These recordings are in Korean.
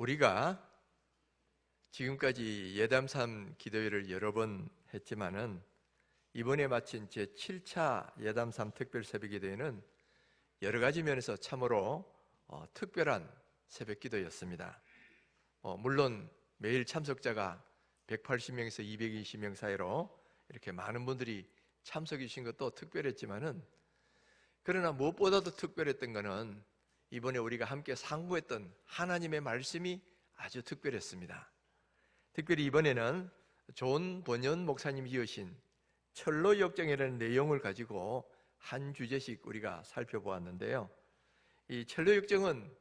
우리가 지금까지 예담삼 기도회를 여러 번 했지만은 이번에 마친 제7차 예담삼 특별 새벽 기도회는 여러 가지 면에서 참으로 특별한 새벽 기도였습니다. 물론 매일 참석자가 180명에서 220명 사이로 이렇게 많은 분들이 참석해 주신 것도 특별했지만은, 그러나 무엇보다도 특별했던 것은 이번에 우리가 함께 상고했던 하나님의 말씀이 아주 특별했습니다. 특별히 이번에는 존 번연 목사님이 이으신 철로 역정이라는 내용을 가지고 한 주제씩 우리가 살펴보았는데요. 이 철로 역정은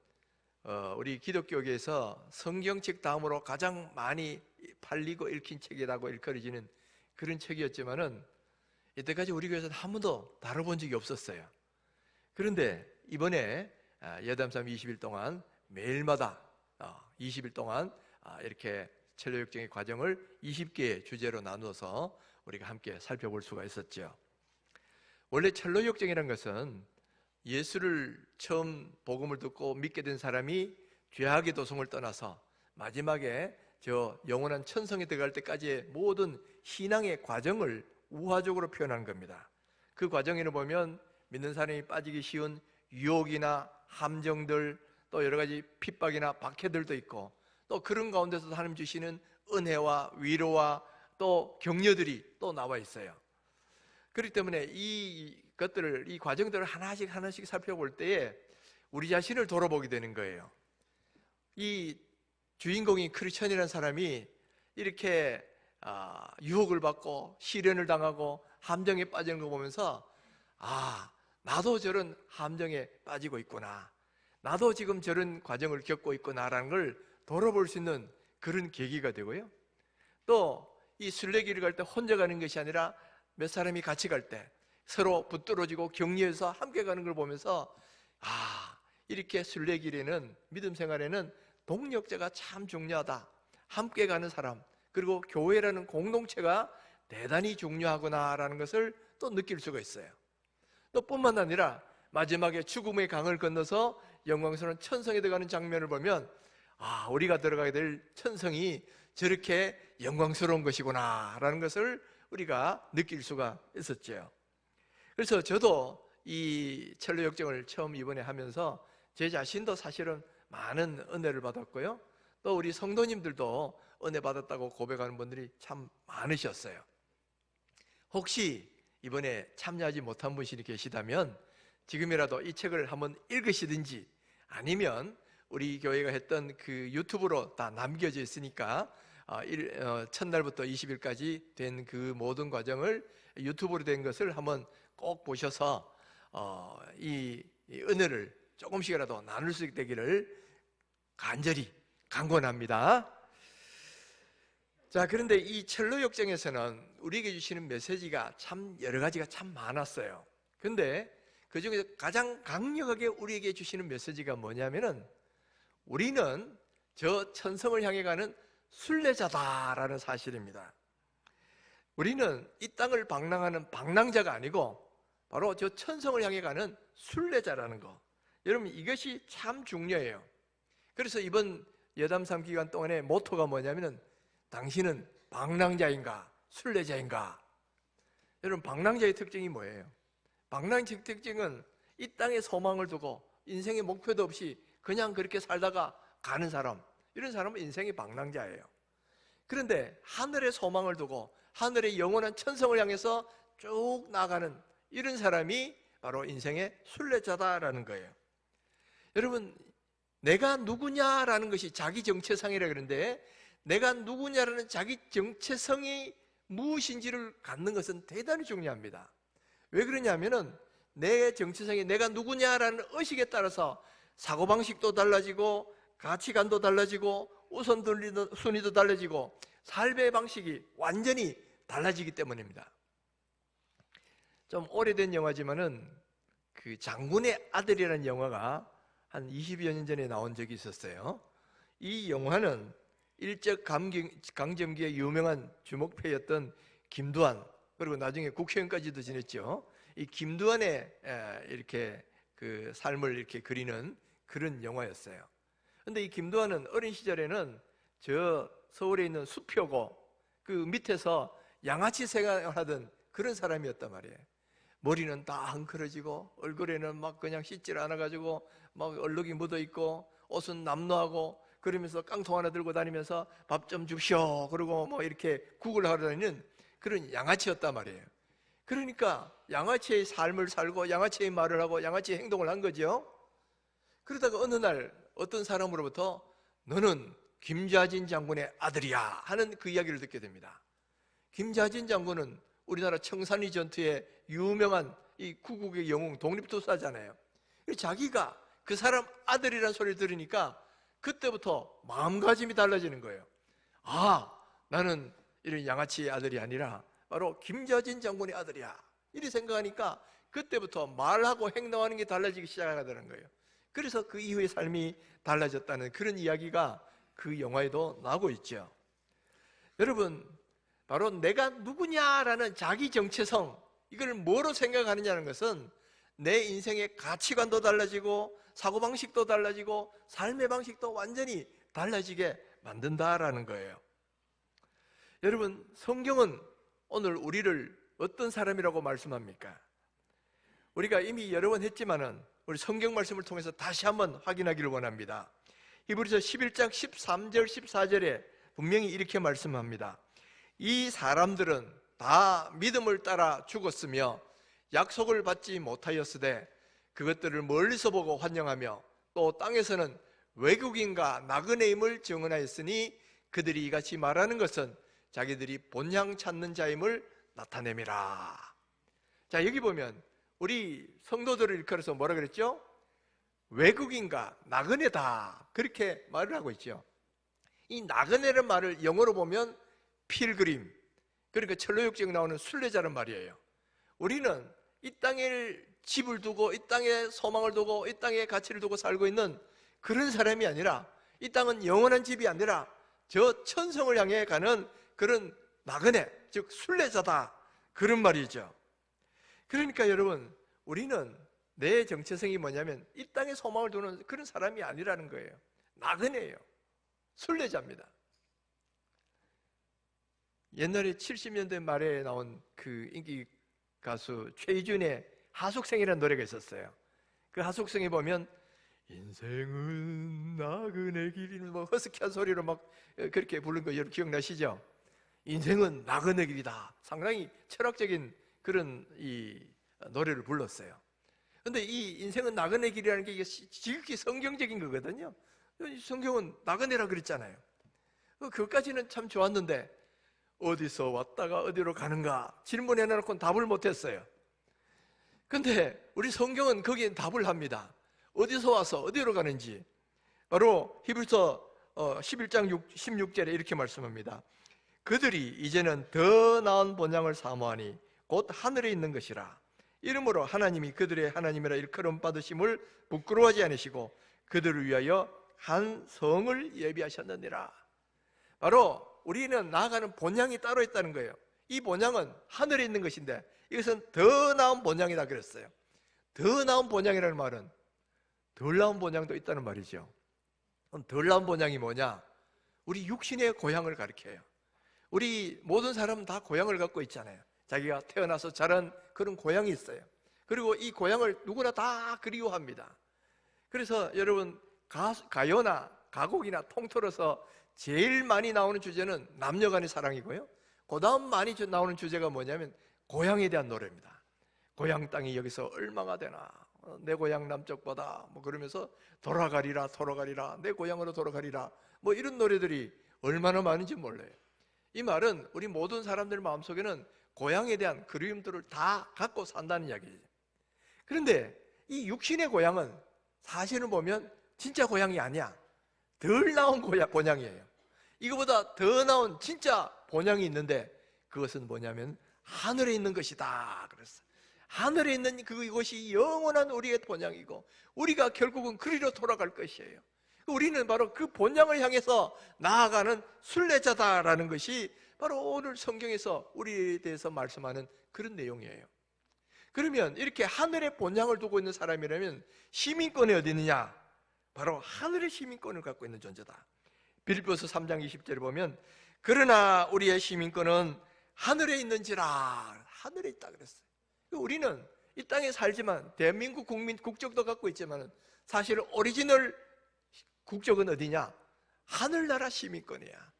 우리 기독교계에서 성경책 다음으로 가장 많이 팔리고 읽힌 책이라고 일컬어지는 그런 책이었지만은 이때까지 우리 교회에서는 한 번도 다뤄본 적이 없었어요. 그런데 이번에 예담삼 20일 동안 매일마다 20일 동안 이렇게 철로 역정의 과정을 20개의 주제로 나누어서 우리가 함께 살펴볼 수가 있었죠. 원래 철로 역정이라는 것은 예수를 처음 복음을 듣고 믿게 된 사람이 죄악의 도성을 떠나서 마지막에 저 영원한 천성에 들어갈 때까지의 모든 신앙의 과정을 우화적으로 표현한 겁니다. 그 과정에는 보면 믿는 사람이 빠지기 쉬운 유혹이나 함정들, 또 여러 가지 핍박이나 박해들도 있고, 또 그런 가운데서도 하나님 주시는 은혜와 위로와 또 격려들이 또 나와 있어요. 그렇기 때문에 이 과정들을 하나씩 살펴볼 때에 우리 자신을 돌아보게 되는 거예요. 이 주인공인 크리스천이라는 사람이 이렇게 유혹을 받고 시련을 당하고 함정에 빠지는 거 보면서 나도 저런 함정에 빠지고 있구나, 나도 지금 저런 과정을 겪고 있구나라는 걸 돌아볼 수 있는 그런 계기가 되고요. 또 이 순례길을 갈 때 혼자 가는 것이 아니라 몇 사람이 같이 갈 때 서로 붙들어지고 격려해서 함께 가는 걸 보면서 이렇게 순례길에는, 믿음 생활에는 동력자가 참 중요하다, 함께 가는 사람, 그리고 교회라는 공동체가 대단히 중요하구나라는 것을 또 느낄 수가 있어요. 또 뿐만 아니라 마지막에 죽음의 강을 건너서 영광스러운 천성에 들어가는 장면을 보면 우리가 들어가게 될 천성이 저렇게 영광스러운 것이구나 라는 것을 우리가 느낄 수가 있었죠. 그래서 저도 이 철로 역정을 처음 이번에 하면서 제 자신도 사실은 많은 은혜를 받았고요, 또 우리 성도님들도 은혜 받았다고 고백하는 분들이 참 많으셨어요. 혹시 이번에 참여하지 못한 분이 계시다면 지금이라도 이 책을 한번 읽으시든지, 아니면 우리 교회가 했던 그 유튜브로 다 남겨져 있으니까 첫날부터 20일까지 된 그 모든 과정을 유튜브로 된 것을 한번 꼭 보셔서 이 은혜를 조금씩이라도 나눌 수 있게 되기를 간절히 간구합니다. 자, 그런데 이 철로 역정에서는 우리에게 주시는 메시지가 참 여러 가지가 참 많았어요. 그런데 그 중에서 가장 강력하게 우리에게 주시는 메시지가 뭐냐면은, 우리는 저 천성을 향해 가는 순례자다라는 사실입니다. 우리는 이 땅을 방랑하는 방랑자가 아니고 바로 저 천성을 향해 가는 순례자라는 거, 여러분 이것이 참 중요해요. 그래서 이번 예담삼 기간 동안의 모토가 뭐냐면은, 당신은 방랑자인가 순례자인가? 여러분, 방랑자의 특징이 뭐예요? 방랑자의 특징은 이 땅에 소망을 두고 인생의 목표도 없이 그냥 그렇게 살다가 가는 사람, 이런 사람은 인생의 방랑자예요. 그런데 하늘에 소망을 두고 하늘의 영원한 천성을 향해서 쭉 나가는 이런 사람이 바로 인생의 순례자다라는 거예요. 여러분, 내가 누구냐라는 것이 자기 정체성이라 그러는데, 내가 누구냐라는 자기 정체성이 무엇인지를 갖는 것은 대단히 중요합니다. 왜 그러냐면은 내 정체성이 내가 누구냐라는 의식에 따라서 사고방식도 달라지고 가치관도 달라지고 우선순위도 달라지고 삶의 방식이 완전히 달라지기 때문입니다. 좀 오래된 영화지만은 그 장군의 아들이라는 영화가 한 20여 년 전에 나온 적이 있었어요. 이 영화는 일제 강점기의 유명한 주목패였던 김두한, 그리고 나중에 국회의원까지도 지냈죠. 이 김두한의 이렇게 그 삶을 이렇게 그리는 그런 영화였어요. 근데 이 김두한은 어린 시절에는 저 서울에 있는 수표고 그 밑에서 양아치 생활하던 그런 사람이었단 말이에요. 머리는 다 헝클어지고 얼굴에는 막 그냥 씻질 않아가지고 막 얼룩이 묻어있고 옷은 남노하고 그러면서 깡통 하나 들고 다니면서 밥 좀 줍시오 그러고 뭐 이렇게 국을 하러 다니는 그런 양아치였단 말이에요. 그러니까 양아치의 삶을 살고 양아치의 말을 하고 양아치의 행동을 한 거죠. 그러다가 어느 날 어떤 사람으로부터 너는 김좌진 장군의 아들이야 하는 그 이야기를 듣게 됩니다. 김좌진 장군은 우리나라 청산리 전투의 유명한 이 구국의 영웅 독립투사잖아요. 자기가 그 사람 아들이라는 소리를 들으니까 그때부터 마음가짐이 달라지는 거예요. 아, 나는 이런 양아치의 아들이 아니라 바로 김좌진 장군의 아들이야. 이렇게 생각하니까 그때부터 말하고 행동하는 게 달라지기 시작하더라는 거예요. 그래서 그 이후의 삶이 달라졌다는 그런 이야기가 그 영화에도 나오고 있죠. 여러분, 바로 내가 누구냐라는 자기 정체성, 이걸 뭐로 생각하느냐는 것은 내 인생의 가치관도 달라지고 사고방식도 달라지고 삶의 방식도 완전히 달라지게 만든다라는 거예요. 여러분, 성경은 오늘 우리를 어떤 사람이라고 말씀합니까? 우리가 이미 여러 번 했지만은 우리 성경 말씀을 통해서 다시 한번 확인하기를 원합니다. 히브리서 11장 13절 14절에 분명히 이렇게 말씀합니다. 이 사람들은 다 믿음을 따라 죽었으며 약속을 받지 못하였으되 그것들을 멀리서 보고 환영하며 또 땅에서는 외국인과 나그네임을 증언하였으니 그들이 이같이 말하는 것은 자기들이 본향 찾는 자임을 나타내미라. 자, 여기 보면 우리 성도들을 일컬어서 뭐라 그랬죠? 외국인과 나그네다, 그렇게 말을 하고 있죠. 이 나그네라는 말을 영어로 보면 필그림, 그러니까 철로역정에 나오는 순례자란 말이에요. 우리는 이 땅에 집을 두고 이 땅에 소망을 두고 이 땅에 가치를 두고 살고 있는 그런 사람이 아니라, 이 땅은 영원한 집이 아니라 저 천성을 향해 가는 그런 나그네, 즉 순례자다, 그런 말이죠. 그러니까 여러분, 우리는 내 정체성이 뭐냐면 이 땅에 소망을 두는 그런 사람이 아니라는 거예요. 나그네예요. 순례자입니다. 옛날에 70년대 말에 나온 그 인기 가수 최희준의 하숙생이라는 노래가 있었어요. 그 하숙생에 보면 인생은 나그네 길이는 뭐 허스키한 소리로 막 그렇게 부른 거 여러분 기억나시죠? 인생은 나그네 길이다. 상당히 철학적인 그런 이 노래를 불렀어요. 근데 이 인생은 나그네 길이라는 게 이게 지극히 성경적인 거거든요. 성경은 나그네라 그랬잖아요. 그것까지는 참 좋았는데 어디서 왔다가 어디로 가는가 질문해 놓고는 답을 못했어요. 근데 우리 성경은 거기에 답을 합니다. 어디서 와서 어디로 가는지. 바로 히브리서 11장 16절에 이렇게 말씀합니다. 그들이 이제는 더 나은 본향을 사모하니 곧 하늘에 있는 것이라. 이러므로 하나님이 그들의 하나님이라 일컬음 받으심을 부끄러워하지 않으시고 그들을 위하여 한 성을 예비하셨느니라. 바로 우리는 나아가는 본향이 따로 있다는 거예요. 이 본향은 하늘에 있는 것인데 이것은 더 나은 본향이다 그랬어요. 더 나은 본향이라는 말은 덜 나은 본향도 있다는 말이죠. 그럼 덜 나은 본향이 뭐냐? 우리 육신의 고향을 가리켜요. 우리 모든 사람은 다 고향을 갖고 있잖아요. 자기가 태어나서 자란 그런 고향이 있어요. 그리고 이 고향을 누구나 다 그리워합니다. 그래서 여러분, 가요나 가곡이나 통틀어서 제일 많이 나오는 주제는 남녀 간의 사랑이고요, 그 다음 많이 나오는 주제가 뭐냐면 고향에 대한 노래입니다. 고향 땅이 여기서 얼마가 되나, 내 고향 남쪽보다 뭐 그러면서 돌아가리라 돌아가리라 내 고향으로 돌아가리라, 뭐 이런 노래들이 얼마나 많은지 몰라요. 이 말은 우리 모든 사람들 마음속에는 고향에 대한 그리움들을 다 갖고 산다는 이야기죠. 그런데 이 육신의 고향은 사실은 보면 진짜 고향이 아니야. 덜 나은 본향이에요. 이거보다 더 나은 진짜 본향이 있는데 그것은 뭐냐면 하늘에 있는 것이다 그랬어요. 하늘에 있는 그것이 영원한 우리의 본향이고 우리가 결국은 그리로 돌아갈 것이에요. 우리는 바로 그 본향을 향해서 나아가는 순례자다라는 것이 바로 오늘 성경에서 우리에 대해서 말씀하는 그런 내용이에요. 그러면 이렇게 하늘의 본향을 두고 있는 사람이라면 시민권이 어디 있느냐? 바로 하늘의 시민권을 갖고 있는 존재다. 빌립보서 3장 20절에 보면 그러나 우리의 시민권은 하늘에 있는지라, 하늘에 있다 그랬어요. 우리는 이 땅에 살지만 대한민국 국민 국적도 갖고 있지만 사실 오리지널 국적은 어디냐? 하늘나라 시민권이야.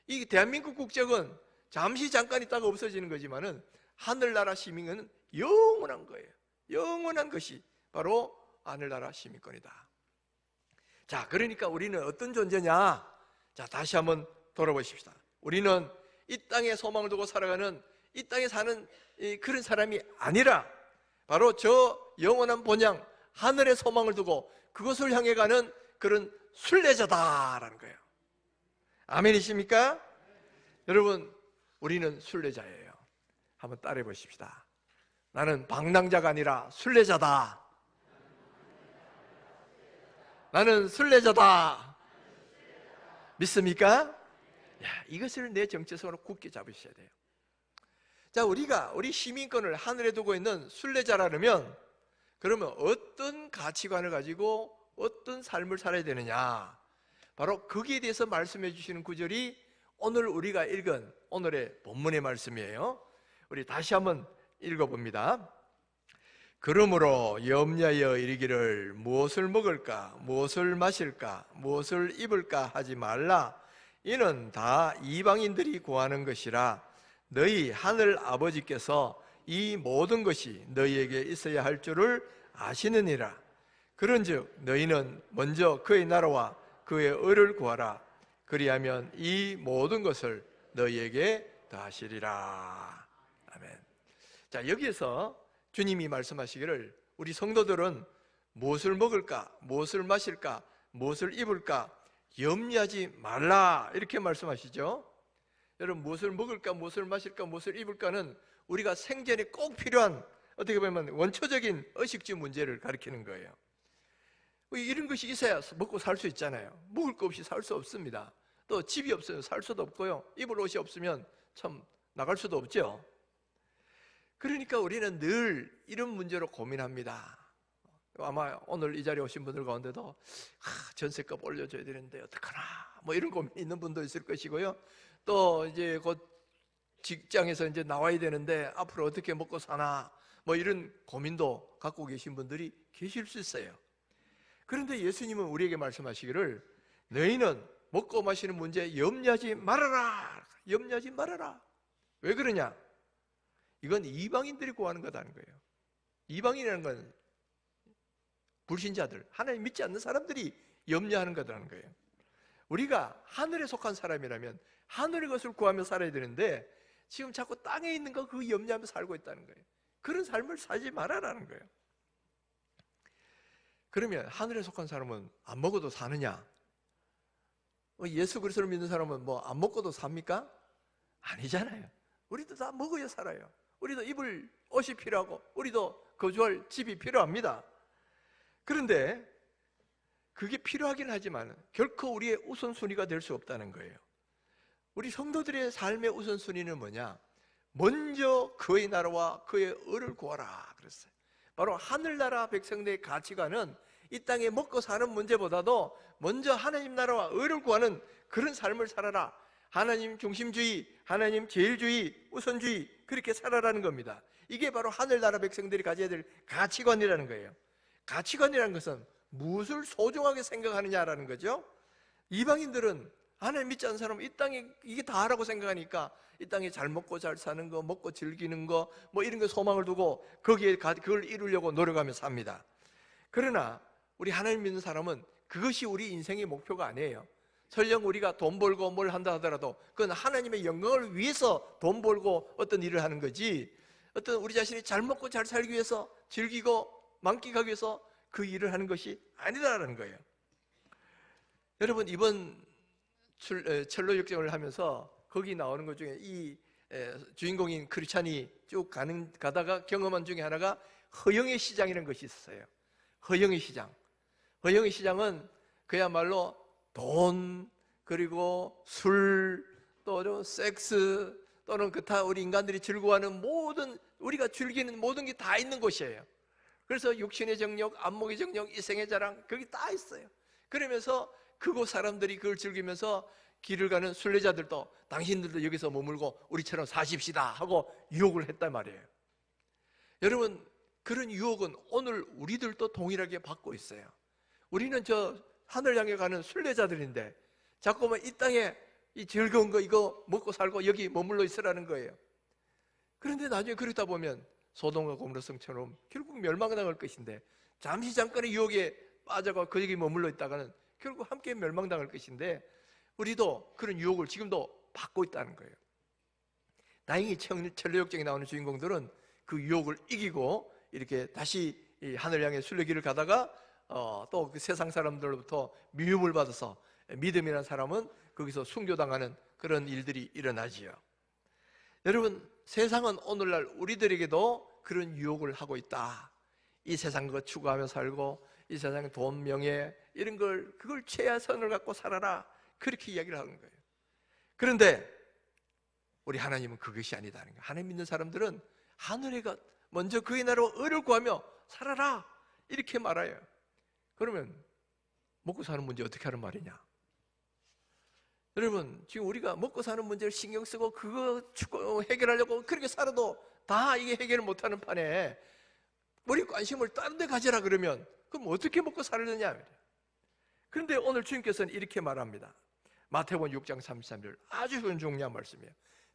이 대한민국 국적은 잠시 잠깐 있다가 없어지는 거지만은 하늘나라 시민은 영원한 거예요. 영원한 것이 바로 하늘나라 시민권이다. 자, 그러니까 우리는 어떤 존재냐? 자, 다시 한번 돌아보십시다. 우리는 이 땅에 소망을 두고 살아가는, 이 땅에 사는 그런 사람이 아니라 바로 저 영원한 본향 하늘의 소망을 두고 그것을 향해 가는 그런 순례자다라는 거예요. 아멘이십니까? 여러분, 우리는 순례자예요. 한번 따라해 보십시다. 나는 방랑자가 아니라 순례자다. 나는 순례자다. 믿습니까? 야, 이것을 내 정체성으로 굳게 잡으셔야 돼요. 자, 우리 시민권을 하늘에 두고 있는 순례자라면 그러면 어떤 가치관을 가지고 어떤 삶을 살아야 되느냐? 바로 거기에 대해서 말씀해 주시는 구절이 오늘 우리가 읽은 오늘의 본문의 말씀이에요. 우리 다시 한번 읽어봅니다. 그러므로 염려하여 이르기를 무엇을 먹을까, 무엇을 마실까, 무엇을 입을까 하지 말라. 이는 다 이방인들이 구하는 것이라. 너희 하늘 아버지께서 이 모든 것이 너희에게 있어야 할 줄을 아시느니라. 그런즉 너희는 먼저 그의 나라와 그의 의를 구하라. 그리하면 이 모든 것을 너희에게 더하시리라. 아멘. 자, 여기에서 주님이 말씀하시기를 우리 성도들은 무엇을 먹을까, 무엇을 마실까, 무엇을 입을까 염려하지 말라, 이렇게 말씀하시죠. 여러분, 무엇을 먹을까, 무엇을 마실까, 무엇을 입을까는 우리가 생전에 꼭 필요한, 어떻게 보면 원초적인 의식주 문제를 가리키는 거예요. 이런 것이 있어야 먹고 살 수 있잖아요. 먹을 거 없이 살 수 없습니다. 또 집이 없으면 살 수도 없고요, 입을 옷이 없으면 참 나갈 수도 없죠. 그러니까 우리는 늘 이런 문제로 고민합니다. 아마 오늘 이 자리에 오신 분들 가운데도 전세값 올려줘야 되는데 어떡하나, 뭐 이런 고민이 있는 분도 있을 것이고요. 또 이제 곧 직장에서 이제 나와야 되는데 앞으로 어떻게 먹고 사나, 뭐 이런 고민도 갖고 계신 분들이 계실 수 있어요. 그런데 예수님은 우리에게 말씀하시기를 너희는 먹고 마시는 문제에 염려하지 말아라. 염려하지 말아라. 왜 그러냐? 이건 이방인들이 구하는 거다는 거예요. 이방인이라는 건 불신자들, 하나님 믿지 않는 사람들이 염려하는 거다는 거예요. 우리가 하늘에 속한 사람이라면 하늘의 것을 구하며 살아야 되는데 지금 자꾸 땅에 있는 거 그거 염려하며 살고 있다는 거예요. 그런 삶을 살지 말아라는 거예요. 그러면 하늘에 속한 사람은 안 먹어도 사느냐? 예수 그리스도를 믿는 사람은 뭐 안 먹고도 삽니까? 아니잖아요. 우리도 다 먹어야 살아요. 우리도 입을 옷이 필요하고 우리도 거주할 집이 필요합니다. 그런데 그게 필요하긴 하지만 결코 우리의 우선순위가 될 수 없다는 거예요. 우리 성도들의 삶의 우선순위는 뭐냐? 먼저 그의 나라와 그의 의를 구하라 그랬어요. 바로 하늘나라 백성들의 가치관은 이 땅에 먹고 사는 문제보다도 먼저 하나님 나라와 의를 구하는 그런 삶을 살아라. 하나님 중심주의, 하나님 제일주의, 우선주의, 그렇게 살아라는 겁니다. 이게 바로 하늘나라 백성들이 가져야 될 가치관이라는 거예요. 가치관이라는 것은 무엇을 소중하게 생각하느냐라는 거죠. 이방인들은 하나님 믿지 않는 사람은 이 땅에 이게 다라고 생각하니까 이 땅에 잘 먹고 잘 사는 거, 먹고 즐기는 거, 뭐 이런 거 소망을 두고 거기에 그걸 이루려고 노력하며 삽니다. 그러나 우리 하나님 믿는 사람은 그것이 우리 인생의 목표가 아니에요. 설령 우리가 돈 벌고 뭘 한다 하더라도 그건 하나님의 영광을 위해서 돈 벌고 어떤 일을 하는 거지, 어떤 우리 자신이 잘 먹고 잘 살기 위해서 즐기고 만끽하기 위해서 그 일을 하는 것이 아니다라는 거예요. 여러분, 이번 철로 역정을 하면서 거기 나오는 것 중에 이 주인공인 크리스찬이 쭉 가다가 경험한 중에 하나가 허영의 시장이라는 것이 있었어요. 허영의 시장. 허영의 시장은 그야말로 돈, 그리고 술, 또 섹스, 또는 그타 우리 인간들이 즐거워하는 모든, 우리가 즐기는 모든 게 다 있는 곳이에요. 그래서 육신의 정력, 안목의 정력, 이생의 자랑, 거기 다 있어요. 그러면서 그곳 사람들이 그걸 즐기면서 길을 가는 순례자들도 당신들도 여기서 머물고 우리처럼 사십시다 하고 유혹을 했단 말이에요. 여러분, 그런 유혹은 오늘 우리들도 동일하게 받고 있어요. 우리는 저 하늘 향해 가는 순례자들인데 자꾸만 이 땅에 이 즐거운 거 이거 먹고 살고 여기 머물러 있으라는 거예요. 그런데 나중에 그러다 보면 소돔과 고모라 성처럼 결국 멸망당할 것인데, 잠시 잠깐의 유혹에 빠져가 거기 머물러 있다가는 결국 함께 멸망당할 것인데, 우리도 그런 유혹을 지금도 받고 있다는 거예요. 다행히 천리역정에 나오는 주인공들은 그 유혹을 이기고 이렇게 다시 이 하늘 향해 순례길을 가다가 또 그 세상 사람들로부터 미움을 받아서 믿음이라는 사람은 거기서 순교당하는 그런 일들이 일어나지요. 여러분, 세상은 오늘날 우리들에게도 그런 유혹을 하고 있다. 이 세상 거 추구하며 살고 이 세상의 돈, 명예 이런 걸 그걸 최하선을 갖고 살아라, 그렇게 이야기를 하는 거예요. 그런데 우리 하나님은 그것이 아니다는 거예요. 하나님 믿는 사람들은 하늘의 것, 먼저 그의 나라와 의를 구하며 살아라, 이렇게 말해요. 그러면 먹고 사는 문제 어떻게 하는 말이냐? 여러분, 지금 우리가 먹고 사는 문제를 신경 쓰고 그거 해결하려고 그렇게 살아도 다 이게 해결을 못하는 판에 우리 관심을 다른 데 가져라 그러면 그럼 어떻게 먹고 살느냐? 그런데 오늘 주님께서는 이렇게 말합니다. 마태복음 6장 33절, 아주 중요한 말씀이에요.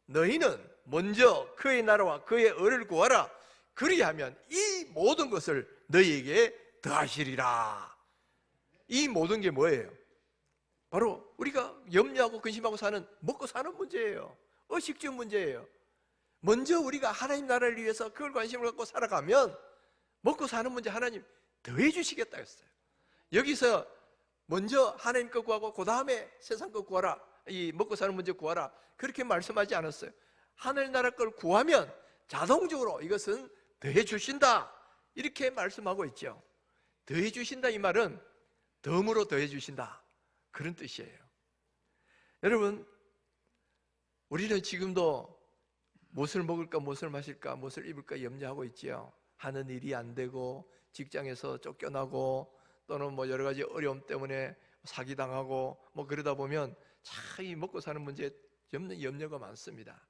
너희는 먼저 그의 나라와 그의 의를 구하라. 그리하면 이 모든 것을 너희에게 더하시리라. 이 모든 게 뭐예요? 바로 우리가 염려하고 근심하고 사는 먹고 사는 문제예요. 의식주 문제예요. 먼저 우리가 하나님 나라를 위해서 그걸 관심을 갖고 살아가면 먹고 사는 문제 하나님 더해 주시겠다 했어요. 여기서 먼저 하나님 거 구하고 그 다음에 세상 거 구하라, 이 먹고 사는 문제 구하라, 그렇게 말씀하지 않았어요. 하늘나라 걸 구하면 자동적으로 이것은 더해 주신다, 이렇게 말씀하고 있죠. 더해 주신다, 이 말은 덤으로 더해 주신다, 그런 뜻이에요. 여러분, 우리는 지금도 무엇을 먹을까, 무엇을 마실까, 무엇을 입을까 염려하고 있지요. 하는 일이 안 되고 직장에서 쫓겨나고 또는 뭐 여러 가지 어려움 때문에 사기당하고 뭐 그러다 보면 참 이 먹고 사는 문제에 염려가 많습니다.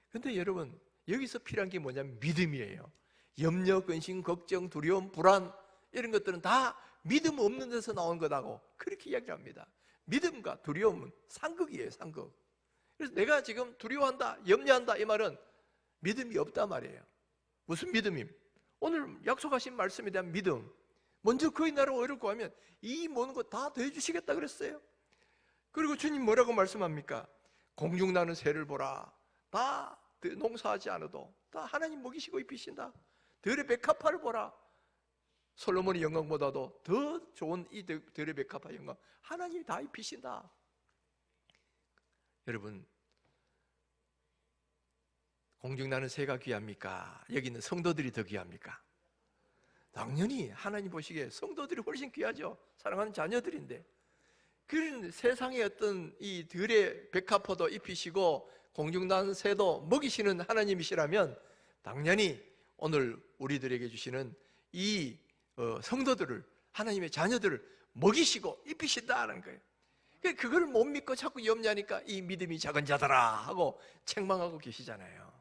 그런데 여러분, 여기서 필요한 게 뭐냐면 믿음이에요. 염려, 근심, 걱정, 두려움, 불안 이런 것들은 다 믿음 없는 데서 나온 거다고 그렇게 이야기합니다. 믿음과 두려움은 상극이에요, 상극. 그래서 내가 지금 두려워한다, 염려한다, 이 말은 믿음이 없단 말이에요. 무슨 믿음임? 오늘 약속하신 말씀에 대한 믿음. 먼저 그의 나라와 의를 구하면 이 모든 것 다 더해 주시겠다 그랬어요. 그리고 주님 뭐라고 말씀합니까? 공중 나는 새를 보라. 다 농사하지 않아도 다 하나님 먹이시고 입히신다. 들의 백합화를 보라. 솔로몬의 영광보다도 더 좋은 이 들의 백합화 영광 하나님이 다 입히신다. 여러분, 공중 나는 새가 귀합니까? 여기 있는 성도들이 더 귀합니까? 당연히 하나님 보시기에 성도들이 훨씬 귀하죠. 사랑하는 자녀들인데. 그런 세상의 어떤 이 들의 백합화도 입히시고 공중 나는 새도 먹이시는 하나님이시라면 당연히 오늘 우리들에게 주시는 이 성도들을, 하나님의 자녀들을 먹이시고 입히신다는 거예요. 그걸 못 믿고 자꾸 염려하니까 이 믿음이 작은 자들아 하고 책망하고 계시잖아요.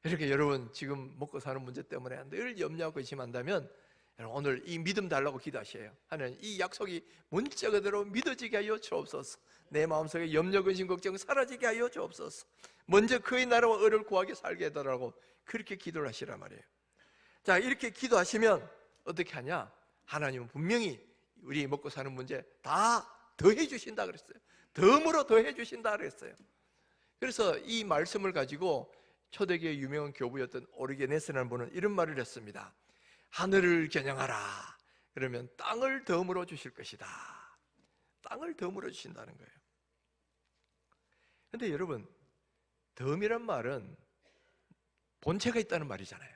이렇게 여러분 지금 먹고 사는 문제 때문에 늘 염려하고 의심한다면 오늘 이 믿음 달라고 기도하셔요. 하나님, 이 약속이 문자 그대로 믿어지게 하여 주옵소서. 내 마음속에 염려, 근심, 걱정 사라지게 하여 주옵소서. 먼저 그의 나라와 의를 구하게 살게 해달라고 그렇게 기도를 하시란 말이에요. 자, 이렇게 기도하시면 어떻게 하냐? 하나님은 분명히 우리 먹고 사는 문제 다 더해 주신다 그랬어요. 덤으로 더해 주신다 그랬어요. 그래서 이 말씀을 가지고 초대교회 유명한 교부였던 오리게네스라는 분은 이런 말을 했습니다. 하늘을 겨냥하라. 그러면 땅을 덤으로 주실 것이다. 땅을 덤으로 주신다는 거예요. 그런데 여러분, 덤이란 말은 본체가 있다는 말이잖아요.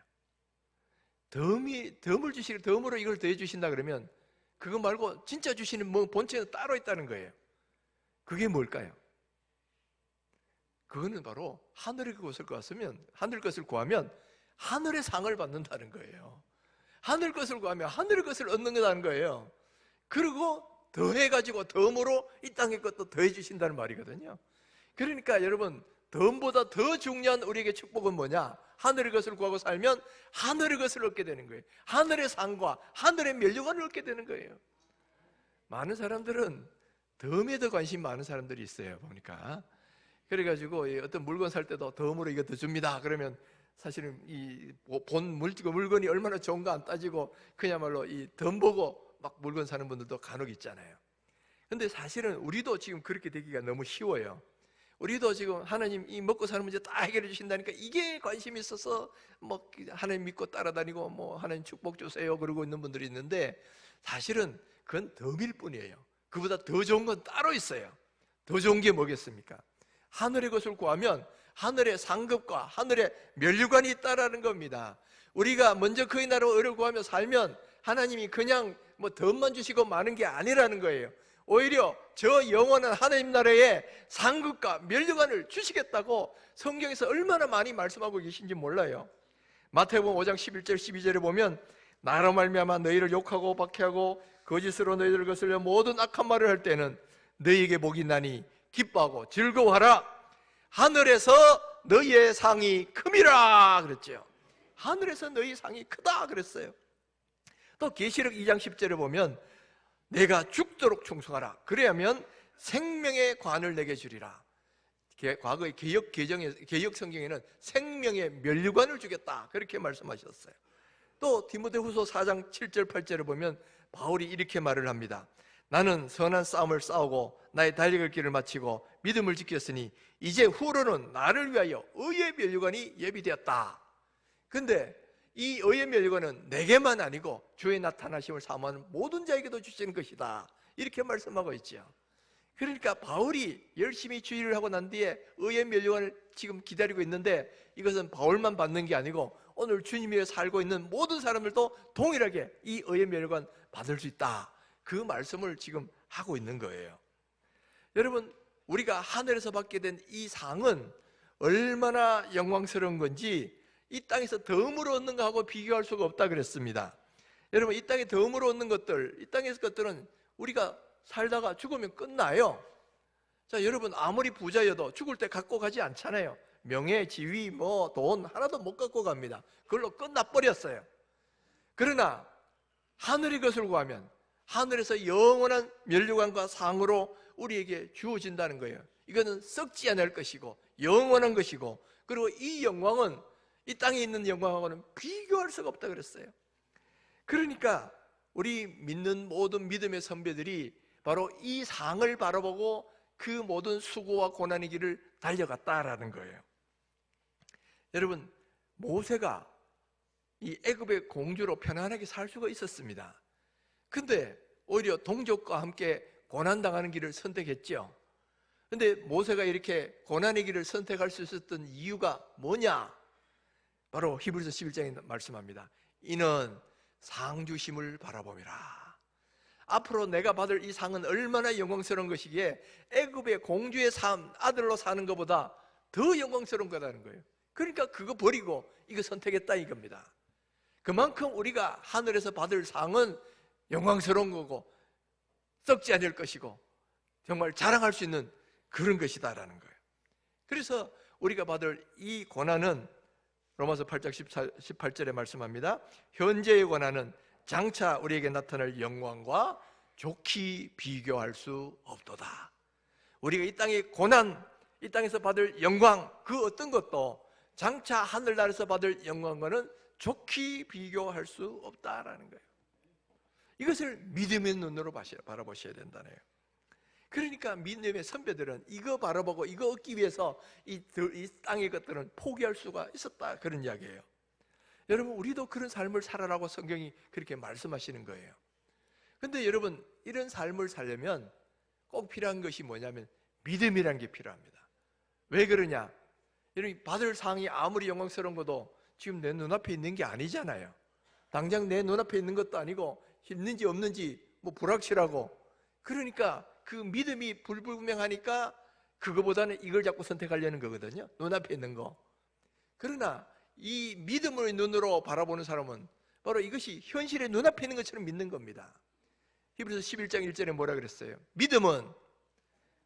덤을 주시고 덤으로 이걸 더해 주신다 그러면 그거 말고 진짜 주시는 뭐 본체는 따로 있다는 거예요. 그게 뭘까요? 그거는 바로 하늘의 것을 구하면, 하늘 것을 구하면 하늘의 상을 받는다는 거예요. 하늘 것을 구하면 하늘의 것을 얻는 거라는 거예요. 그리고 더해가지고 덤으로 이 땅의 것도 더해 주신다는 말이거든요. 그러니까 여러분, 덤보다 더 중요한 우리에게 축복은 뭐냐? 하늘의 것을 구하고 살면 하늘의 것을 얻게 되는 거예요. 하늘의 상과 하늘의 면류관을 얻게 되는 거예요. 많은 사람들은 덤에 더 관심 많은 사람들이 있어요, 보니까. 그래가지고 어떤 물건 살 때도 덤으로 이거 더 줍니다 그러면 사실은 이 본 물건이 얼마나 좋은가 안 따지고 그야말로 이 덤 보고 막 물건 사는 분들도 간혹 있잖아요. 근데 사실은 우리도 지금 그렇게 되기가 너무 쉬워요. 우리도 지금 하나님 이 먹고 사는 문제 다 해결해 주신다니까 이게 관심이 있어서 뭐 하나님 믿고 따라다니고 뭐 하나님 축복 주세요 그러고 있는 분들이 있는데, 사실은 그건 덤일 뿐이에요. 그보다 더 좋은 건 따로 있어요. 더 좋은 게 뭐겠습니까? 하늘의 것을 구하면 하늘의 상급과 하늘의 면류관이 있다라는 겁니다. 우리가 먼저 그의 나라와 의를 구하며 살면 하나님이 그냥 뭐 덤만 주시고 마는 게 아니라는 거예요. 오히려 저 영원한 하나님 나라의 상급과 면류관을 주시겠다고 성경에서 얼마나 많이 말씀하고 계신지 몰라요. 마태복음 5장 11절 12절에 보면 나로 말미암아 너희를 욕하고 박해하고 거짓으로 너희를 거슬려 모든 악한 말을 할 때는 너희에게 복이 나니 기뻐하고 즐거워하라. 하늘에서 너희의 상이 큼이라 그랬죠. 하늘에서 너희 상이 크다 그랬어요. 또 계시록 2장 10절에 보면 내가 죽도록 충성하라. 그래야면 생명의 관을 내게 주리라. 과거의 개역 성경에는 생명의 면류관을 주겠다 그렇게 말씀하셨어요. 또 디모데후서 4장 7절 8절에 보면 바울이 이렇게 말을 합니다. 나는 선한 싸움을 싸우고 나의 달려갈 길을 마치고 믿음을 지켰으니 이제 후로는 나를 위하여 의의 면류관이 예비되었다. 근데 이 의의 면류관은 내게만 아니고 주의 나타나심을 사모하는 모든 자에게도 주시는 것이다 이렇게 말씀하고 있죠. 그러니까 바울이 열심히 주의를 하고 난 뒤에 의의 면류관을 지금 기다리고 있는데, 이것은 바울만 받는 게 아니고 오늘 주님이 살고 있는 모든 사람들도 동일하게 이 의의 면류관 받을 수 있다, 그 말씀을 지금 하고 있는 거예요. 여러분, 우리가 하늘에서 받게 된 이 상은 얼마나 영광스러운 건지 이 땅에서 덤으로 얻는 것하고 비교할 수가 없다 그랬습니다. 여러분, 이 땅에 덤으로 얻는 것들, 이 땅에서 것들은 우리가 살다가 죽으면 끝나요. 자, 여러분, 아무리 부자여도 죽을 때 갖고 가지 않잖아요. 명예, 지위, 뭐 돈 하나도 못 갖고 갑니다. 그걸로 끝나버렸어요. 그러나 하늘의 것을 구하면 하늘에서 영원한 면류관과 상으로 우리에게 주어진다는 거예요. 이거는 썩지 않을 것이고 영원한 것이고, 그리고 이 영광은 이 땅에 있는 영광하고는 비교할 수가 없다 그랬어요. 그러니까 우리 믿는 모든 믿음의 선배들이 바로 이 상을 바라보고 그 모든 수고와 고난의 길을 달려갔다라는 거예요. 여러분, 모세가 이 애굽의 공주로 편안하게 살 수가 있었습니다. 근데 오히려 동족과 함께 고난당하는 길을 선택했죠. 근데 모세가 이렇게 고난의 길을 선택할 수 있었던 이유가 뭐냐? 바로 히브리서 11장에 말씀합니다. 이는 상 주심을 바라봄이라. 앞으로 내가 받을 이 상은 얼마나 영광스러운 것이기에 애굽의 공주의 삶, 아들로 사는 것보다 더 영광스러운 거라는 거예요. 그러니까 그거 버리고 이거 선택했다 이겁니다. 그만큼 우리가 하늘에서 받을 상은 영광스러운 거고 썩지 않을 것이고 정말 자랑할 수 있는 그런 것이다라는 거예요. 그래서 우리가 받을 이 고난은 로마서 8장 18절에 말씀합니다. 현재의 고난은 장차 우리에게 나타날 영광과 좋게 비교할 수 없도다. 우리가 이 땅의 고난, 이 땅에서 받을 영광, 그 어떤 것도 장차 하늘나라에서 받을 영광과는 좋게 비교할 수 없다라는 거예요. 이것을 믿음의 눈으로 바라보셔야 된다네요. 그러니까 믿음의 선배들은 이거 바라보고 이거 얻기 위해서 이 땅의 것들은 포기할 수가 있었다, 그런 이야기예요. 여러분, 우리도 그런 삶을 살아라고 성경이 그렇게 말씀하시는 거예요. 근데 여러분, 이런 삶을 살려면 꼭 필요한 것이 뭐냐면 믿음이라는 게 필요합니다. 왜 그러냐? 여러분, 받을 상이 아무리 영광스러운 것도 지금 내 눈앞에 있는 게 아니잖아요. 당장 내 눈앞에 있는 것도 아니고 있는지 없는지 뭐 불확실하고, 그러니까 그 믿음이 불분명하니까 그거보다는 이걸 자꾸 선택하려는 거거든요. 눈앞에 있는 거. 그러나 이 믿음의 눈으로 바라보는 사람은 바로 이것이 현실의 눈앞에 있는 것처럼 믿는 겁니다. 히브리서 11장 1절에 뭐라 그랬어요? 믿음은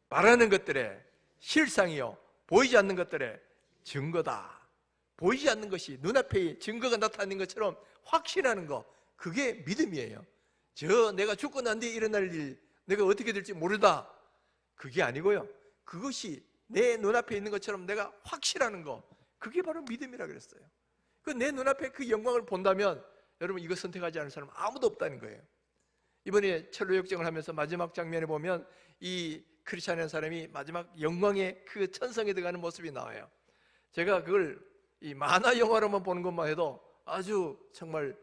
말하는 것들의 실상이요 보이지 않는 것들의 증거다. 보이지 않는 것이 눈앞에 증거가 나타나는 것처럼 확신하는 거, 그게 믿음이에요. 내가 죽고 난 뒤에 일어날 일, 내가 어떻게 될지 모르다, 그게 아니고요, 그것이 내 눈앞에 있는 것처럼 내가 확신하는 거, 그게 바로 믿음이라 그랬어요. 내 눈앞에 그 영광을 본다면 여러분, 이거 선택하지 않을 사람 아무도 없다는 거예요. 이번에 철로 역정을 하면서 마지막 장면에 보면 이 크리스찬이라는 사람이 마지막 영광의 그 천성에 들어가는 모습이 나와요. 제가 그걸 이 만화 영화로만 보는 것만 해도 아주 정말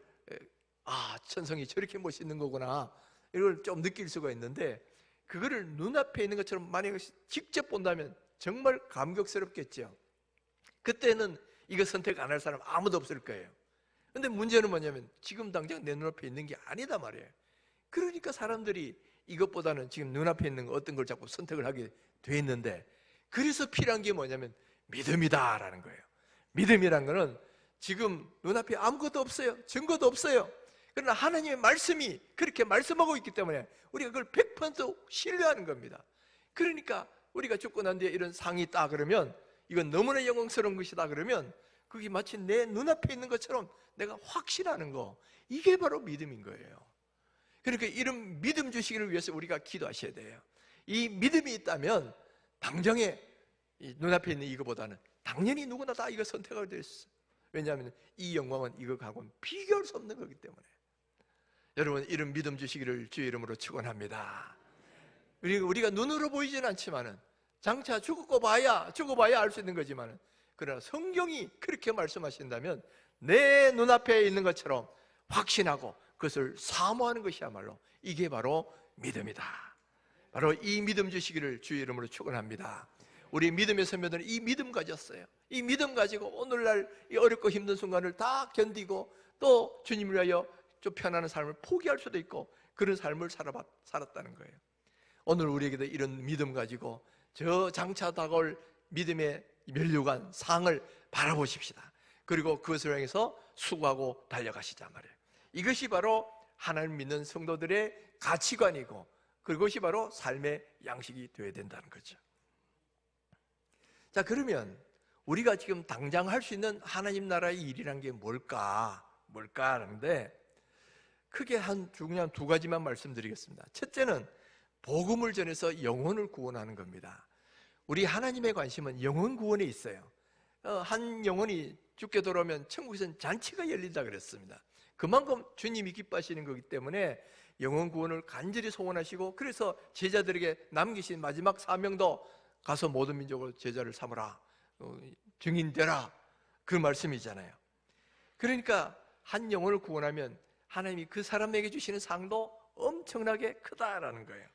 천성이 저렇게 멋있는 거구나, 이걸 좀 느낄 수가 있는데, 그거를 눈앞에 있는 것처럼 만약에 직접 본다면 정말 감격스럽겠죠. 그때는 이거 선택 안 할 사람 아무도 없을 거예요. 근데 문제는 뭐냐면 지금 당장 내 눈앞에 있는 게 아니다 말이에요. 그러니까 사람들이 이것보다는 지금 눈앞에 있는 어떤 걸 자꾸 선택을 하게 돼 있는데, 그래서 필요한 게 뭐냐면 믿음이다라는 거예요. 믿음이란 거는 지금 눈앞에 아무것도 없어요. 증거도 없어요. 그러나 하나님의 말씀이 그렇게 말씀하고 있기 때문에 우리가 그걸 100% 신뢰하는 겁니다. 그러니까 우리가 죽고 난 뒤에 이런 상이 있다 그러면, 이건 너무나 영광스러운 것이다 그러면, 그게 마치 내 눈앞에 있는 것처럼 내가 확신하는 거, 이게 바로 믿음인 거예요. 그러니까 이런 믿음 주시기를 위해서 우리가 기도하셔야 돼요. 이 믿음이 있다면 당장에 눈앞에 있는 이거보다는 당연히 누구나 다 이거 선택하게 돼 있어. 왜냐하면 이 영광은 이것하고는 비교할 수 없는 거기 때문에. 여러분, 이런 믿음 주시기를 주의 이름으로 축원합니다. 우리가 눈으로 보이지는 않지만은, 장차 죽어봐야 알 수 있는 거지만은, 그러나 성경이 그렇게 말씀하신다면 내 눈앞에 있는 것처럼 확신하고 그것을 사모하는 것이야말로 이게 바로 믿음이다. 바로 이 믿음 주시기를 주의 이름으로 축원합니다. 우리 믿음의 선배들은 이 믿음 가졌어요. 이 믿음 가지고 오늘날 이 어렵고 힘든 순간을 다 견디고 또 주님을 위하여 좀 편안한 삶을 포기할 수도 있고, 그런 삶을 살았다는 거예요. 오늘 우리에게도 이런 믿음 가지고 저 장차 다가올 믿음의 면류관 상을 바라보십시다. 그리고 그것을 향해서 수고하고 달려가시자 말이에요. 이것이 바로 하나님 믿는 성도들의 가치관이고, 그것이 바로 삶의 양식이 되어야 된다는 거죠. 자, 그러면 우리가 지금 당장 할 수 있는 하나님 나라의 일이란 게 뭘까 하는데, 크게 그냥 두 가지만 말씀드리겠습니다. 첫째는 복음을 전해서 영혼을 구원하는 겁니다. 우리 하나님의 관심은 영혼 구원에 있어요. 한 영혼이 죽게 돌아오면 천국에서는 잔치가 열린다 그랬습니다. 그만큼 주님이 기뻐하시는 거기 때문에 영혼 구원을 간절히 소원하시고, 그래서 제자들에게 남기신 마지막 사명도 가서 모든 민족을 제자를 삼으라, 증인되라, 그 말씀이잖아요. 그러니까 한 영혼을 구원하면 하나님이 그 사람에게 주시는 상도 엄청나게 크다라는 거예요.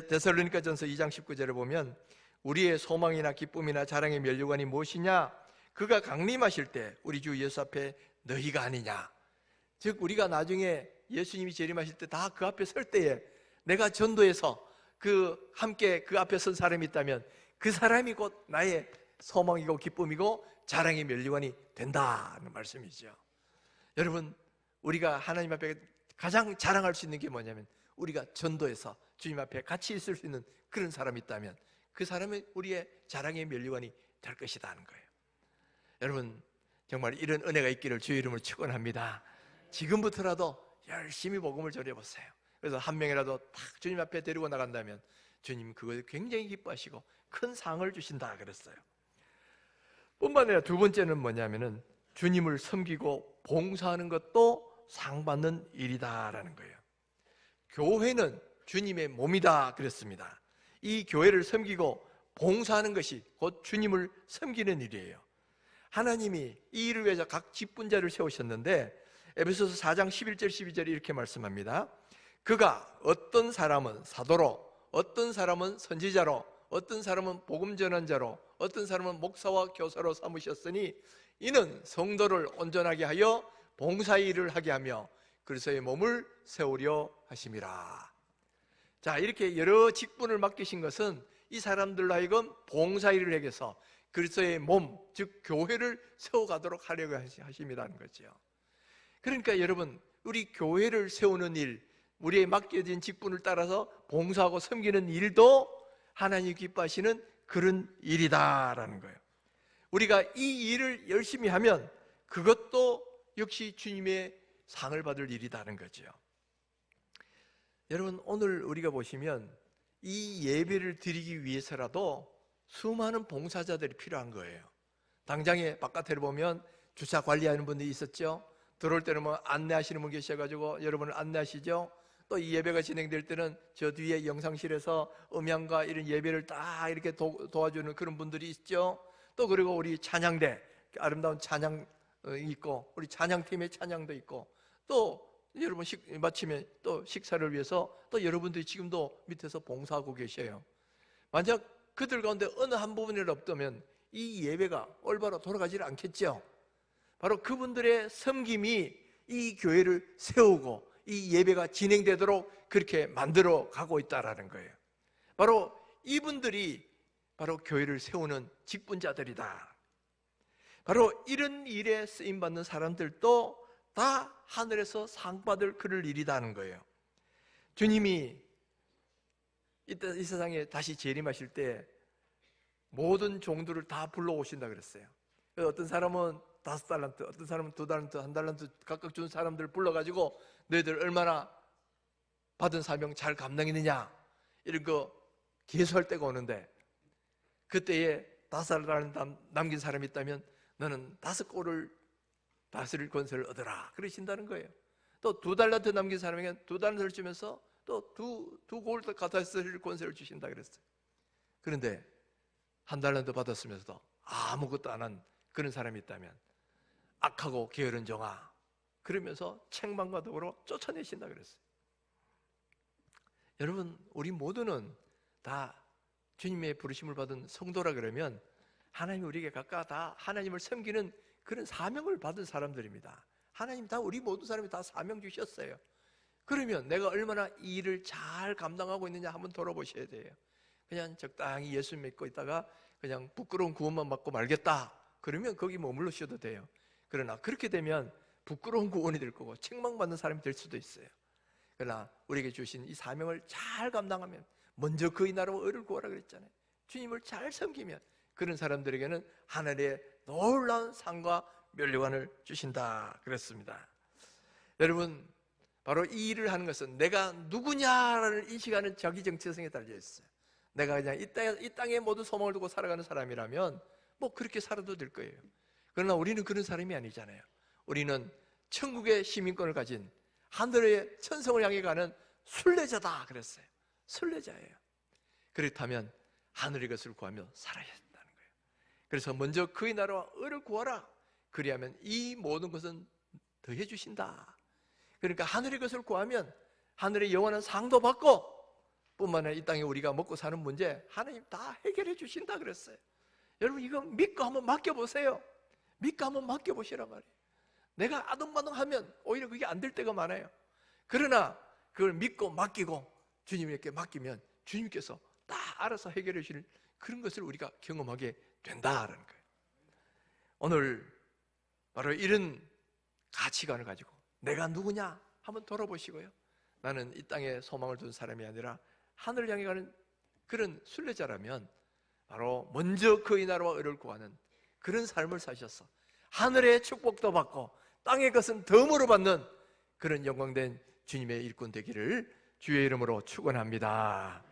데살로니가전서 2장 19절에 보면, 우리의 소망이나 기쁨이나 자랑의 면류관이 무엇이냐? 그가 강림하실 때 우리 주 예수 앞에 너희가 아니냐? 즉 우리가 나중에 예수님이 재림하실 때 다 그 앞에 설 때에 내가 전도해서 함께 그 앞에 선 사람이 있다면 그 사람이 곧 나의 소망이고 기쁨이고 자랑의 면류관이 된다는 말씀이죠. 여러분, 우리가 하나님 앞에 가장 자랑할 수 있는 게 뭐냐면, 우리가 전도해서 주님 앞에 같이 있을 수 있는 그런 사람이 있다면 그 사람은 우리의 자랑의 면류관이 될 것이다 하는 거예요. 여러분, 정말 이런 은혜가 있기를 주의 이름으로 축원합니다. 지금부터라도 열심히 복음을 전해보세요. 그래서 한 명이라도 딱 주님 앞에 데리고 나간다면 주님 그걸 굉장히 기뻐하시고 큰 상을 주신다 그랬어요. 뿐만 아니라 두 번째는 뭐냐면은, 주님을 섬기고 봉사하는 것도 상 받는 일이다라는 거예요. 교회는 주님의 몸이다 그랬습니다. 이 교회를 섬기고 봉사하는 것이 곧 주님을 섬기는 일이에요. 하나님이 이 일을 위해서 각 직분자를 세우셨는데, 에베소서 4장 11절 12절에 이렇게 말씀합니다. 그가 어떤 사람은 사도로, 어떤 사람은 선지자로, 어떤 사람은 복음 전환자로, 어떤 사람은 목사와 교사로 삼으셨으니 이는 성도를 온전하게 하여 봉사의 일을 하게 하며 그리스도의 몸을 세우려 하심이라. 자, 이렇게 여러 직분을 맡기신 것은 이 사람들로 하여금 봉사일을 하게 해서 그리스도의 몸, 즉 교회를 세워가도록 하려고 하심이라는 거죠. 그러니까 여러분, 우리 교회를 세우는 일, 우리의 맡겨진 직분을 따라서 봉사하고 섬기는 일도 하나님이 기뻐하시는 그런 일이다라는 거예요. 우리가 이 일을 열심히 하면 그것도 역시 주님의 상을 받을 일이다는 거죠. 여러분, 오늘 우리가 보시면 이 예배를 드리기 위해서라도 수많은 봉사자들이 필요한 거예요. 당장에 바깥에 보면 주차 관리하는 분들이 있었죠. 들어올 때는 뭐 안내하시는 분 계셔가지고 여러분을 안내하시죠. 또 이 예배가 진행될 때는 저 뒤에 영상실에서 음향과 이런 예배를 다 이렇게 도와주는 그런 분들이 있죠. 또 그리고 우리 찬양대, 아름다운 찬양 있고, 우리 찬양팀의 찬양도 있고, 또 여러분 마침에 또 식사를 위해서 또 여러분들이 지금도 밑에서 봉사하고 계셔요. 만약 그들 가운데 어느 한 부분이라도 없다면 이 예배가 올바로 돌아가지 않겠죠. 바로 그분들의 섬김이 이 교회를 세우고 이 예배가 진행되도록 그렇게 만들어 가고 있다라는 거예요. 바로 이분들이 바로 교회를 세우는 직분자들이다. 바로 이런 일에 쓰임받는 사람들도 다 하늘에서 상 받을 그럴 일이라는 거예요. 주님이 이 세상에 다시 재림하실 때 모든 종들을 다 불러오신다 그랬어요. 어떤 사람은 5달란트, 어떤 사람은 2달란트, 1달란트 각각 준 사람들을 불러가지고 너희들 얼마나 받은 사명 잘 감당했느냐 이런 거 계수할 때가 오는데, 그때에 5달란트 남긴 사람이 있다면 너는 5골을 다스릴 권세를 얻어라 그러신다는 거예요. 또 2달란트 남긴 사람에게 2달란트를 주면서 또 두 골을 갖다 쓰실 권세를 주신다 그랬어요. 그런데 1달란트 받았으면서도 아무것도 안 한 그런 사람이 있다면 악하고 게으른 종아 그러면서 책망과 더불어 쫓아내신다 그랬어요. 여러분, 우리 모두는 다 주님의 부르심을 받은 성도라 그러면 하나님이 우리에게 각각 다 하나님을 섬기는 그런 사명을 받은 사람들입니다. 하나님 다 우리 모든 사람이 다 사명 주셨어요. 그러면 내가 얼마나 이 일을 잘 감당하고 있느냐 한번 돌아보셔야 돼요. 그냥 적당히 예수 믿고 있다가 그냥 부끄러운 구원만 받고 말겠다 그러면 거기 머물러셔도 돼요. 그러나 그렇게 되면 부끄러운 구원이 될 거고 책망받는 사람이 될 수도 있어요. 그러나 우리에게 주신 이 사명을 잘 감당하면, 먼저 그의 나라와 의를 구하라 그랬잖아요. 주님을 잘 섬기면 그런 사람들에게는 하늘의 놀라운 상과 면류관을 주신다 그랬습니다. 여러분, 바로 이 일을 하는 것은 내가 누구냐를 인식하는 자기 정체성에 달려 있어요. 내가 그냥 이 땅에 모든 소망을 두고 살아가는 사람이라면 뭐 그렇게 살아도 될 거예요. 그러나 우리는 그런 사람이 아니잖아요. 우리는 천국의 시민권을 가진 하늘의 천성을 향해 가는 순례자다 그랬어요. 순례자예요. 그렇다면 하늘의 것을 구하며 살아야 된다는 거예요. 그래서 먼저 그의 나라와 의를 구하라. 그리하면 이 모든 것은 더해 주신다. 그러니까 하늘의 것을 구하면 하늘의 영원한 상도 받고 뿐만 아니라 이 땅에 우리가 먹고 사는 문제 하나님 다 해결해 주신다 그랬어요. 여러분, 이거 믿고 한번 맡겨보세요. 믿고 한번 맡겨보시란 말이에요. 내가 아둥바둥하면 오히려 그게 안 될 때가 많아요. 그러나 그걸 믿고 맡기고 주님에게 맡기면 주님께서 다 알아서 해결해 주실 그런 것을 우리가 경험하게 된다는 거예요. 오늘 바로 이런 가치관을 가지고 내가 누구냐 한번 돌아보시고요. 나는 이 땅에 소망을 둔 사람이 아니라 하늘을 향해 가는 그런 순례자라면 바로 먼저 그의 나라와 의를 구하는 그런 삶을 사셔서 하늘의 축복도 받고 땅의 것은 덤으로 받는 그런 영광된 주님의 일꾼 되기를 주의 이름으로 축원합니다.